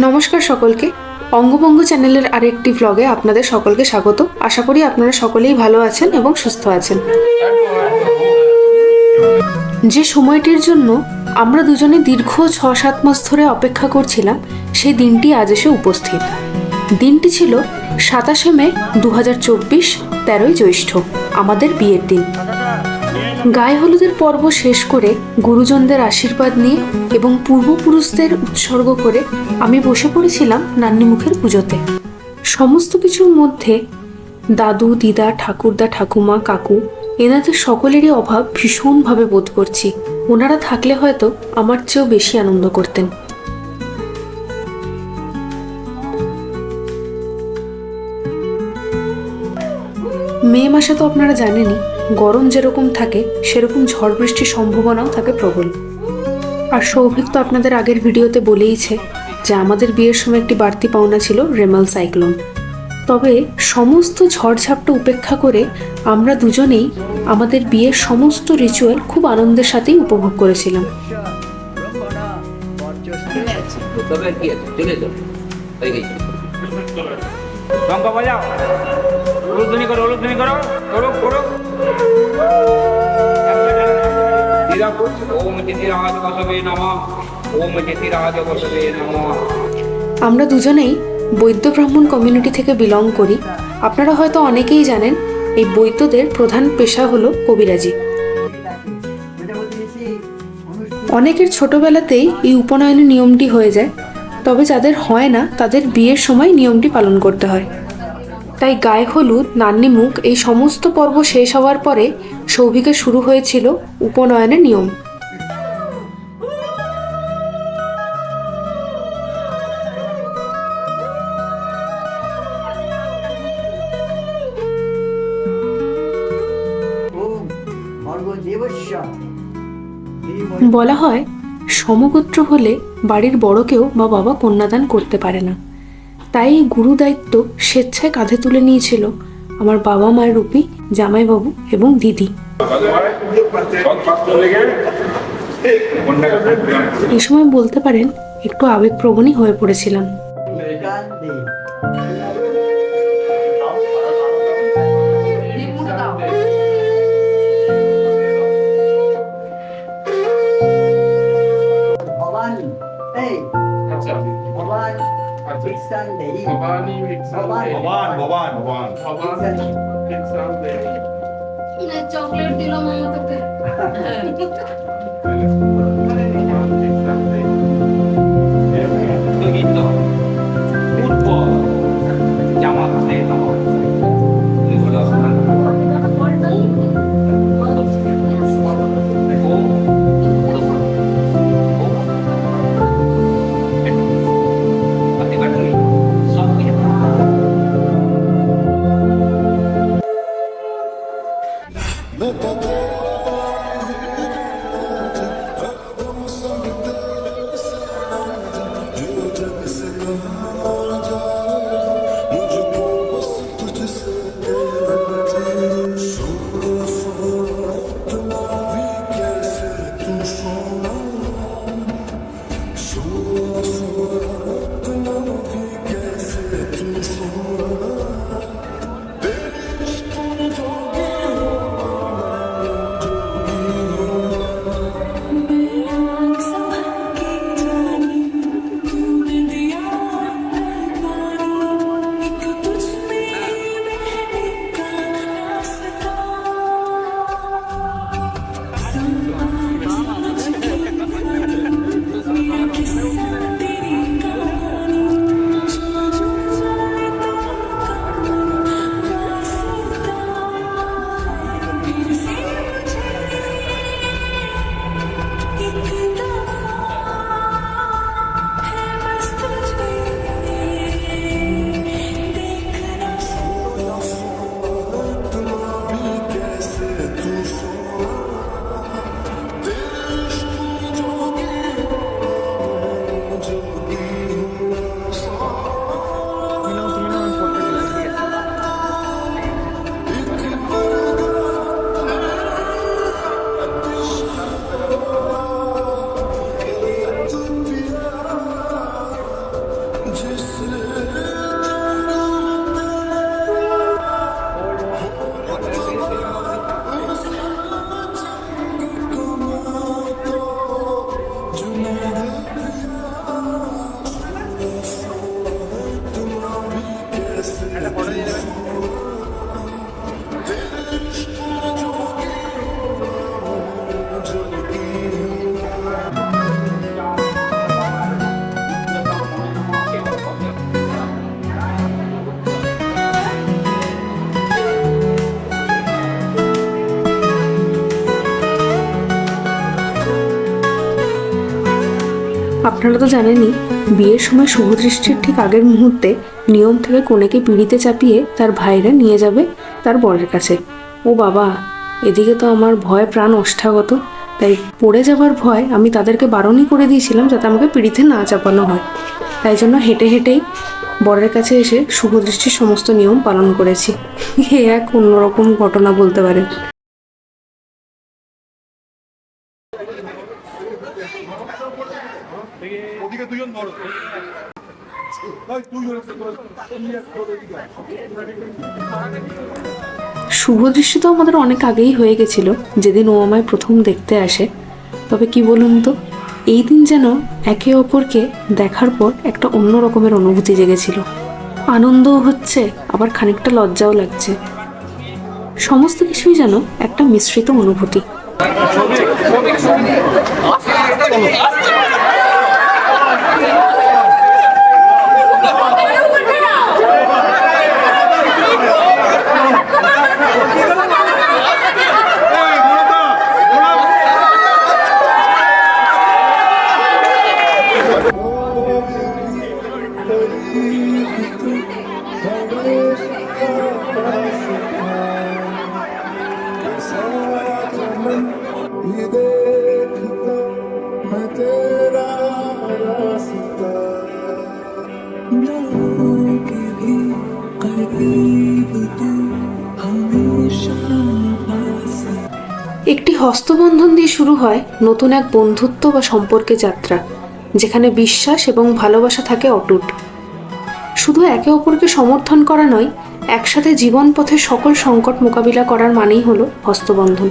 নমস্কার সকলকে, অঙ্গভঙ্গ চ্যানেলের আরেকটি ভ্লগে আপনাদের সকলকে স্বাগত। আশা করি আপনারা সকলেই ভালো আছেন এবং সুস্থ আছেন। যে সময়টির জন্য আমরা দুজনে দীর্ঘ 6-7 মাস ধরে অপেক্ষা করছিলাম, সেই দিনটি আজ এসে উপস্থিত। দিনটি ছিল 27শে মে 2024, 13ই জ্যৈষ্ঠ, আমাদের বিয়ের দিন। গায়ে হলুদের পর্ব শেষ করে গুরুজনদের আশীর্বাদ নিয়ে এবং পূর্বপুরুষদের উৎসর্গ করে আমি বসে পড়েছিলাম নান্নিমুখের পুজোতে। সমস্ত কিছুর মধ্যে দাদু, দিদা, ঠাকুরদা, ঠাকুমা, কাকু এনাদের সকলেরই অভাব ভীষণভাবে বোধ করছি। ওনারা থাকলে হয়তো আমার চেয়েও বেশি আনন্দ করতেন। মে মাসে তো আপনারা জানেনই, গরম যেরকম থাকে সেরকম ঝড় বৃষ্টির সম্ভাবনাও থাকে প্রবল। আর সৌভিক তো আপনাদের আগের ভিডিওতে বলেইছে যে আমাদের বিয়ের সময় একটি বাড়তি পাওনা ছিল রেমাল সাইক্লোন। তবে সমস্ত ঝড়ঝাপটা উপেক্ষা করে আমরা দুজনেই আমাদের বিয়ের সমস্ত রিচুয়াল খুব আনন্দের সাথেই উপভোগ করেছিলাম। আমরা দুজনেই বৈদ্য ব্রাহ্মণ কমিউনিটি থেকে বিলং করি। আপনারা হয়তো অনেকেই জানেন এই বৈদ্যদের প্রধান পেশা হলো কবিরাজি। অনেকের ছোটবেলাতেই এই উপনয়নের নিয়মটি হয়ে যায়, তবে যাদের হয় না তাদের বিয়ের সময় নিয়মটি পালন করতে হয়। তাই গায়ে হলুদ, নান্নিমুখ এই সমস্ত পর্ব শেষ হওয়ার পরে সৌভিকের শুরু হয়েছিল উপনয়নের নিয়ম। বলা হয় সমগোত্র হলে বাড়ির বড় কেউ বা বাবা কন্যাদান করতে পারে না। তাই এই গুরু দায়িত্ব স্বেচ্ছায় কাঁধে তুলে নিয়েছিল আমার বাবা, মায়ের রূপী জামাইবাবু এবং দিদি। এই সময় বলতে পারেন একটু আবেগপ্রবণই হয়ে পড়েছিলাম। চকলেট দিল মামা তোকে। আপনারা তো জানেনই, বিয়ের সময় শুভদৃষ্টির ঠিক আগের মুহূর্তে নিয়ম থেকে কনেকে পিঁড়িতে চাপিয়ে তার ভাইরা নিয়ে যাবে তার বরের কাছে। ও বাবা, এদিকে তো আমার ভয় প্রাণ ওষ্ঠাগত। তাই পড়ে যাবার ভয় আমি তাদেরকে বারণই করে দিয়েছিলাম যাতে আমাকে পিঁড়িতে না চাপানো হয়। তাই জন্য হেঁটে হেঁটেই বরের কাছে এসে শুভদৃষ্টির সমস্ত নিয়ম পালন করেছি। এ এক অন্যরকম ঘটনা বলতে পারেন। শুভদৃষ্টি তো আমাদের অনেক আগেই হয়ে গেছিল যেদিন ও আমায় প্রথম দেখতে আসে। তবে কি বলুন তো, এই দিন যেন একে অপরকে দেখার পর একটা অন্য রকমের অনুভূতি জেগেছিল। আনন্দও হচ্ছে, আবার খানিকটা লজ্জাও লাগছে। সমস্ত কিছুই যেন একটা মিশ্রিত অনুভূতি। একটি হস্তবন্ধন দিয়ে শুরু হয় নতুন এক বন্ধুত্ব বা সম্পর্কে যাত্রা, যেখানে বিশ্বাস এবং ভালোবাসা থাকে অটুট। শুধু একে অপরকে সমর্থন করা নয়, একসাথে জীবন পথে সকল সংকট মোকাবিলা করার মানেই হলো হস্তবন্ধন।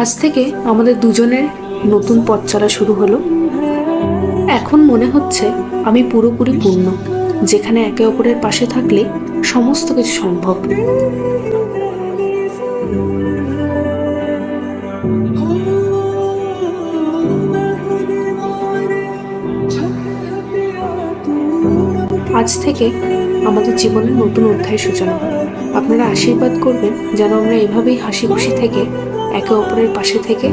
আজ থেকে আমাদের দুজনের নতুন পথ চলা শুরু হলো। এখন মনে হচ্ছে আমি পুরোপুরি পূর্ণ, যেখানে একে অপরের পাশে থাকলে সমস্ত কিছু সম্ভব। আজ থেকে আমাদের জীবনের নতুন অধ্যায় সূচনা। আপনারা আশীর্বাদ করবেন যেন আমরা এভাবেই হাসি খুশি থেকে একে অপরের পাশে থেকে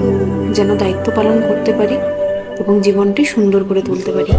যেন দায়িত্ব পালন করতে পারি এবং জীবনটি সুন্দর করে তুলতে পারি।